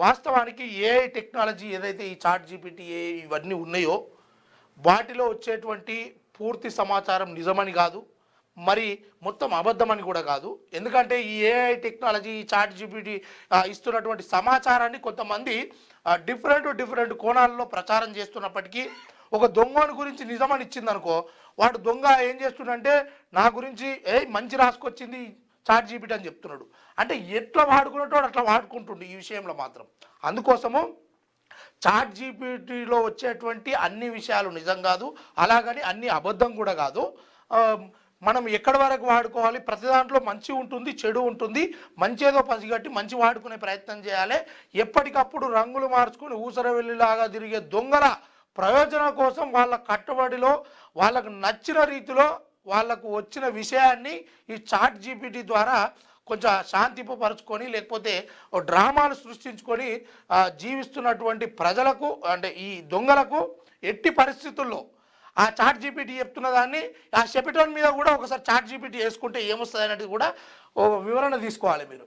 వాస్తవానికి AI technology ఏదైతే ఈ చాట్ జీపీటీ ఇవన్నీ ఉన్నాయో వాటిలో వచ్చేటువంటి పూర్తి సమాచారం నిజమని కాదు, మరి మొత్తం అబద్ధమని కూడా కాదు. ఎందుకంటే ఈ ఏఐ టెక్నాలజీ ఈ చాట్ జీపీటీ ఇస్తున్నటువంటి సమాచారాన్ని కొంతమంది డిఫరెంట్ కోణాల్లో ప్రచారం చేస్తున్నప్పటికీ ఒక దొంగని గురించి నిజమని ఇచ్చిందనుకో, వాడు దొంగ ఏం చేస్తుండంటే నా గురించి మంచి రాసుకొచ్చింది చాట్ జీపీటీ అని చెప్తున్నాడు. అంటే ఎట్లా వాడుకున్నట్టు అట్లా వాడుకుంటుండు ఈ విషయంలో మాత్రం. అందుకోసము చాట్ జీపీటీలో వచ్చేటువంటి అన్ని విషయాలు నిజం కాదు, అలాగని అన్ని అబద్ధం కూడా కాదు. మనం ఎక్కడి వరకు వాడుకోవాలి, ప్రతి దాంట్లో మంచి ఉంటుంది చెడు ఉంటుంది. మంచి ఏదో పసిగట్టి మంచి వాడుకునే ప్రయత్నం చేయాలి. ఎప్పటికప్పుడు రంగులు మార్చుకుని ఊసరవెల్లిలాగా తిరిగే దొంగల ప్రయోజనం కోసం వాళ్ళ కట్టుబడిలో వాళ్ళకు నచ్చిన రీతిలో వాళ్ళకు వచ్చిన విషయాన్ని ఈ చాట్ జీపీటీ ద్వారా కొంచెం శాంతింపపరుచుకొని లేకపోతే డ్రామాలు సృష్టించుకొని జీవిస్తున్నటువంటి ప్రజలకు అంటే ఈ దొంగలకు ఎట్టి పరిస్థితుల్లో ఆ చాట్ జీపీటీ చెప్తున్న దాన్ని ఆ షెపిటోన్ మీద కూడా ఒకసారి చాట్ జీపీటీ వేసుకుంటే ఏమొస్తుంది అనేది కూడా వివరణ తీసుకోవాలి మీరు.